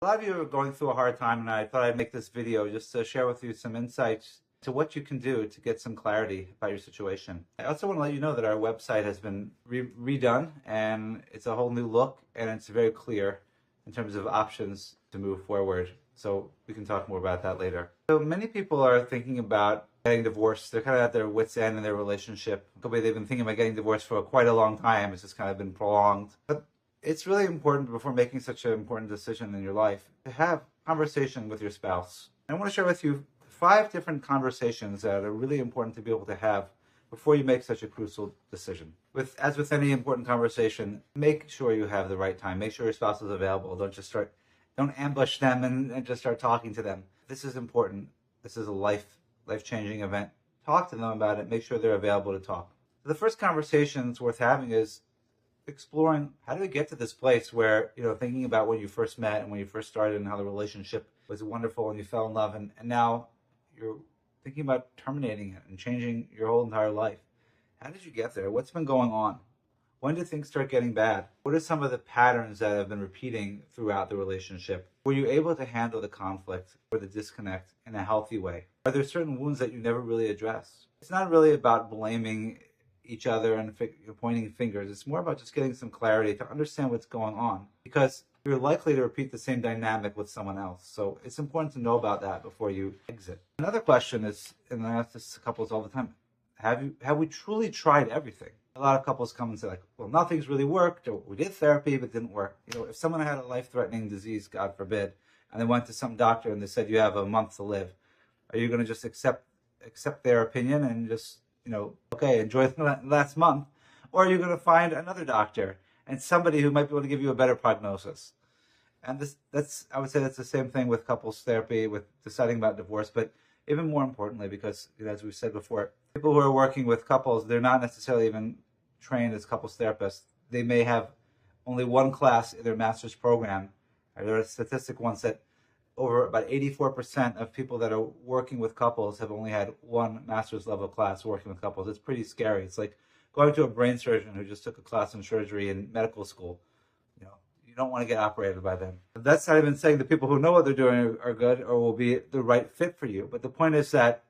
A lot of you are going through a hard time, and I thought I'd make this video just to share with you some insights to what you can do to get some clarity about your situation. I also want to let you know that our website has been redone, and it's a whole new look, and it's very clear in terms of options to move forward. So we can talk more about that later. So many people are thinking about getting divorced. They're kind of at their wits' end in their relationship. Maybe they've been thinking about getting divorced for quite a long time. It's just kind of been prolonged. But it's really important before making such an important decision in your life to have conversation with your spouse. I want to share with you 5 different conversations that are really important to be able to have before you make such a crucial decision. As with any important conversation, make sure you have the right time. Make sure your spouse is available. Don't ambush them and just start talking to them. This is important. This is a life-changing event. Talk to them about it. Make sure they're available to talk. The first conversation that's worth having is exploring how do we get to this place where, thinking about when you first met and when you first started and how the relationship was wonderful and you fell in love, and now you're thinking about terminating it and changing your whole entire life. How did you get there? What's been going on? When did things start getting bad? What are some of the patterns that have been repeating throughout the relationship? Were you able to handle the conflict or the disconnect in a healthy way? Are there certain wounds that you never really addressed? It's not really about blaming each other and pointing fingers. It's more about just getting some clarity to understand what's going on, because you're likely to repeat the same dynamic with someone else. So it's important to know about that before you exit. Another question is, and I ask this to couples all the time, have we truly tried everything? A lot of couples come and say, like, well, nothing's really worked, or we did therapy but it didn't work. If someone had a life-threatening disease, God forbid, and they went to some doctor and they said you have a month to live, are you going to just accept their opinion and just okay, enjoy the last month? Or are you going to find another doctor and somebody who might be able to give you a better prognosis? And I would say that's the same thing with couples therapy, with deciding about divorce, but even more importantly, because as we've said before, people who are working with couples, they're not necessarily even trained as couples therapists. They may have only one class in their master's program. There are statistic once that over about 84% of people that are working with couples have only had one master's level class working with couples. It's pretty scary. It's like going to a brain surgeon who just took a class in surgery in medical school. You don't want to get operated by them. That's not even saying the people who know what they're doing are good or will be the right fit for you. But the point is that,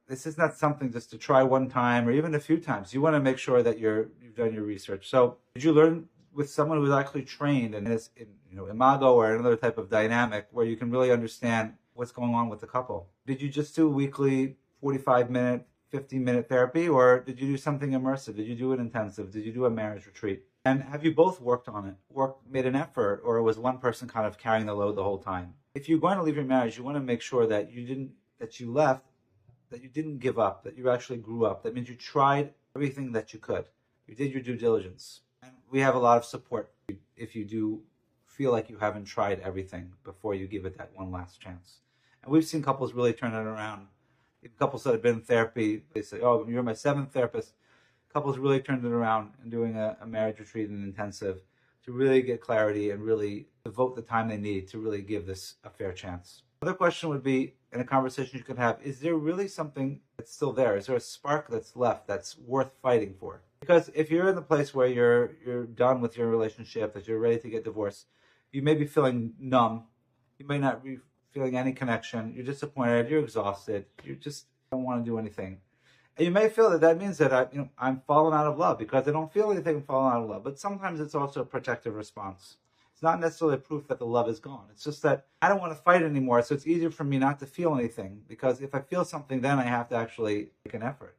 this is not something just to try one time or even a few times. You want to make sure that you've done your research. So did you learn with someone who's actually trained in this, imago or another type of dynamic where you can really understand what's going on with the couple? Did you just do weekly 45-minute, 15-minute therapy, or did you do something immersive? Did you do it intensive? Did you do a marriage retreat? And have you both worked on it, made an effort, or was one person kind of carrying the load the whole time? If you're going to leave your marriage, you want to make sure that you didn't give up, that you actually grew up. That means you tried everything that you could. You did your due diligence. And we have a lot of support if you do feel like you haven't tried everything before you give it that one last chance. And we've seen couples really turn it around. Even couples that have been in therapy, they say, oh, you're my 7th therapist. Couples really turned it around and doing a marriage retreat and intensive to really get clarity and really devote the time they need to really give this a fair chance. Another question would be, in a conversation you could have, is there really something that's still there? Is there a spark that's left that's worth fighting for? Because if you're in the place where you're done with your relationship, that you're ready to get divorced, you may be feeling numb. You may not be feeling any connection. You're disappointed. You're exhausted. You just don't want to do anything. And you may feel that means that I'm falling out of love because I don't feel anything falling out of love. But sometimes it's also a protective response. It's not necessarily proof that the love is gone. It's just that I don't want to fight anymore, so it's easier for me not to feel anything, because if I feel something, then I have to actually make an effort.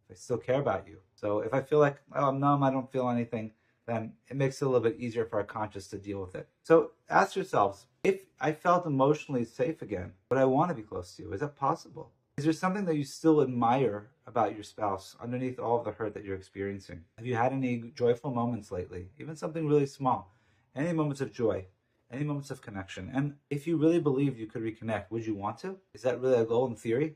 I still care about you. So if I feel like, oh, I'm numb, I don't feel anything, then it makes it a little bit easier for our conscious to deal with it. So ask yourselves, if I felt emotionally safe again, would I want to be close to you? Is that possible? Is there something that you still admire about your spouse underneath all of the hurt that you're experiencing? Have you had any joyful moments lately? Even something really small. Any moments of joy, any moments of connection. And if you really believed you could reconnect, would you want to? Is that really a goal in theory?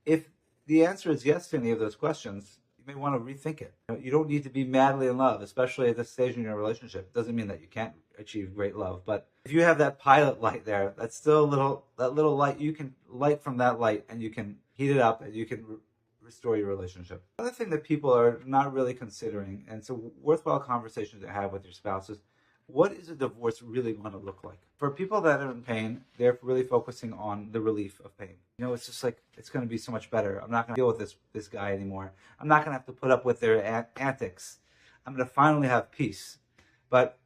If the answer is yes to any of those questions, you may want to rethink it. You don't need to be madly in love, especially at this stage in your relationship. It doesn't mean that you can't achieve great love, but if you have that pilot light there, that's still that little light, you can light from that light and you can heat it up and you can restore your relationship. Another thing that people are not really considering, and it's a worthwhile conversation to have with your spouse, is what is a divorce really going to look like? For people that are in pain, they're really focusing on the relief of pain. It's just like, it's going to be so much better. I'm not going to deal with this guy anymore. I'm not going to have to put up with their antics. I'm going to finally have peace. But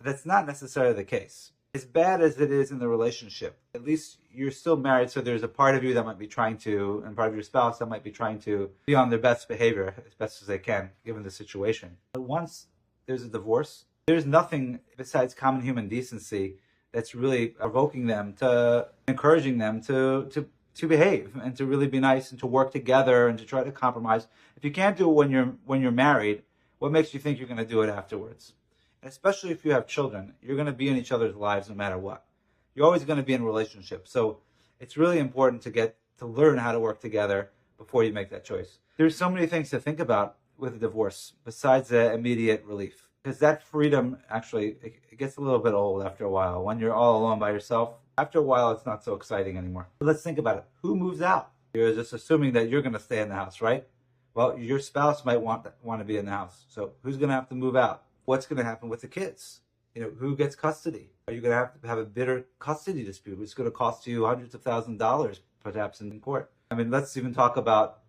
that's not necessarily the case. As bad as it is in the relationship, at least you're still married, so there's a part of you that might be trying to, and part of your spouse that might be trying to be on their best behavior as best as they can, given the situation. But once there's a divorce, there's nothing besides common human decency that's really provoking them, to encouraging them to behave and to really be nice and to work together and to try to compromise. If you can't do it when you're married, what makes you think you're going to do it afterwards? Especially if you have children, you're going to be in each other's lives no matter what. You're always going to be in a relationship. So it's really important to learn how to work together before you make that choice. There's so many things to think about with a divorce besides the immediate relief. Because that freedom, actually, it gets a little bit old after a while. When you're all alone by yourself, after a while, it's not so exciting anymore. But let's think about it. Who moves out? You're just assuming that you're going to stay in the house, right? Well, your spouse might want to be in the house. So who's going to have to move out? What's going to happen with the kids? Who gets custody? Are you going to have a bitter custody dispute? It's going to cost you hundreds of thousands of dollars, perhaps, in court. I mean, let's even talk about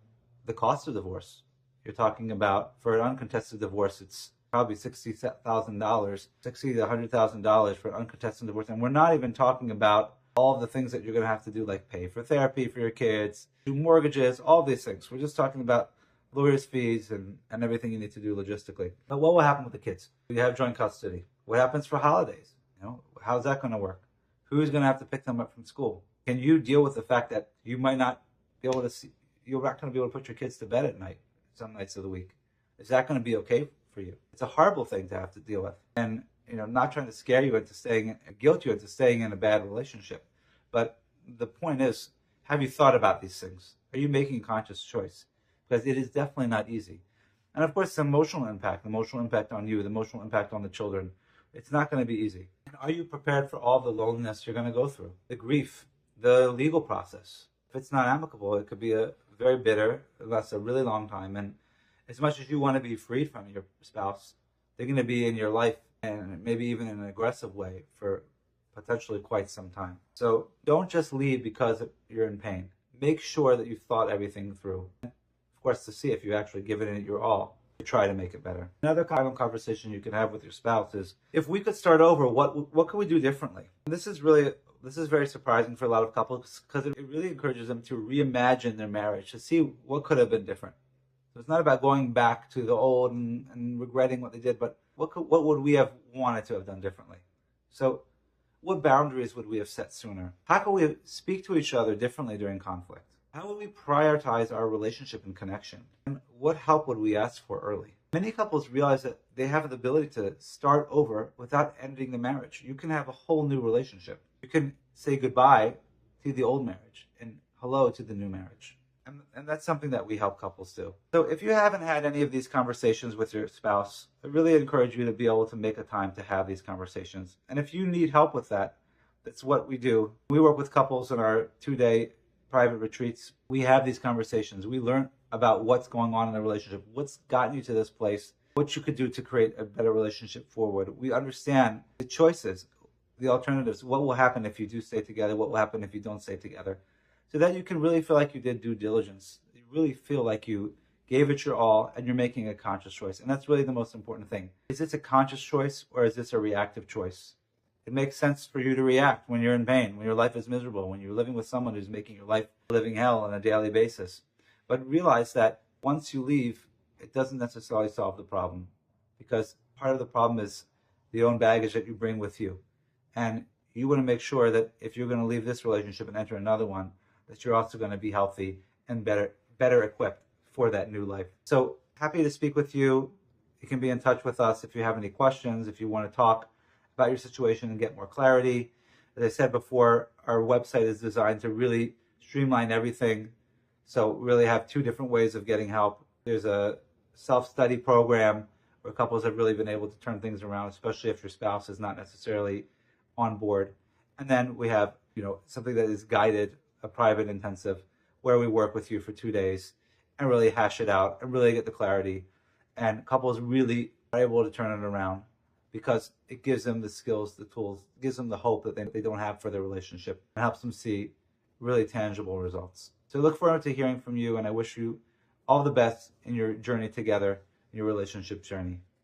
the cost of divorce. You're talking about, for an uncontested divorce, it's probably $60,000, $60,000 to $100,000 for an uncontested divorce. And we're not even talking about all of the things that you're going to have to do, like pay for therapy for your kids, do mortgages, all these things. We're just talking about lawyers' fees and everything you need to do logistically. But what will happen with the kids? You have joint custody. What happens for holidays? How's that going to work? Who's going to have to pick them up from school? Can you deal with the fact that you might not be able to you're not going to be able to put your kids to bed at night, some nights of the week? Is that going to be okay for you? It's a horrible thing to have to deal with. And, not trying to scare you into guilt you into staying in a bad relationship. But the point is, have you thought about these things? Are you making a conscious choice? Because it is definitely not easy. And of course, the emotional impact on you, the emotional impact on the children, it's not going to be easy. And are you prepared for all the loneliness you're going to go through? The grief, the legal process. If it's not amicable, it could be a very bitter, it lasts a really long time. And as much as you want to be freed from your spouse, they're going to be in your life, and maybe even in an aggressive way, for potentially quite some time. So don't just leave because you're in pain. Make sure that you've thought everything through. Of course, to see if you actually given it your all to try to make it better. Another common conversation you can have with your spouse is, if we could start over, what could we do differently? And this is very surprising for a lot of couples, because it really encourages them to reimagine their marriage, to see what could have been different. So it's not about going back to the old and regretting what they did, but what would we have wanted to have done differently? So what boundaries would we have set sooner? How can we speak to each other differently during conflict? How would we prioritize our relationship and connection? And what help would we ask for early? Many couples realize that they have the ability to start over without ending the marriage. You can have a whole new relationship. You can say goodbye to the old marriage and hello to the new marriage. And that's something that we help couples do. So if you haven't had any of these conversations with your spouse, I really encourage you to be able to make a time to have these conversations. And if you need help with that, that's what we do. We work with couples in our 2-day private retreats. We have these conversations. We learn about what's going on in the relationship, what's gotten you to this place, what you could do to create a better relationship forward. We understand the choices, the alternatives, what will happen if you do stay together, what will happen if you don't stay together, so that you can really feel like you did due diligence. You really feel like you gave it your all and you're making a conscious choice. And that's really the most important thing. Is this a conscious choice or is this a reactive choice? It makes sense for you to react when you're in pain, when your life is miserable, when you're living with someone who's making your life a living hell on a daily basis. But realize that once you leave, it doesn't necessarily solve the problem, because part of the problem is the own baggage that you bring with you. And you want to make sure that if you're going to leave this relationship and enter another one, that you're also going to be healthy and better equipped for that new life. So happy to speak with you. You can be in touch with us if you have any questions, if you want to talk about your situation and get more clarity. As I said before, our website is designed to really streamline everything. So we really have 2 different ways of getting help. There's a self-study program where couples have really been able to turn things around, especially if your spouse is not necessarily on board. And then we have, something that is guided, a private intensive, where we work with you for 2 days and really hash it out and really get the clarity. And couples really are able to turn it around. because it gives them the skills, the tools, gives them the hope that they don't have for their relationship, and helps them see really tangible results. So I look forward to hearing from you, and I wish you all the best in your journey together, in your relationship journey.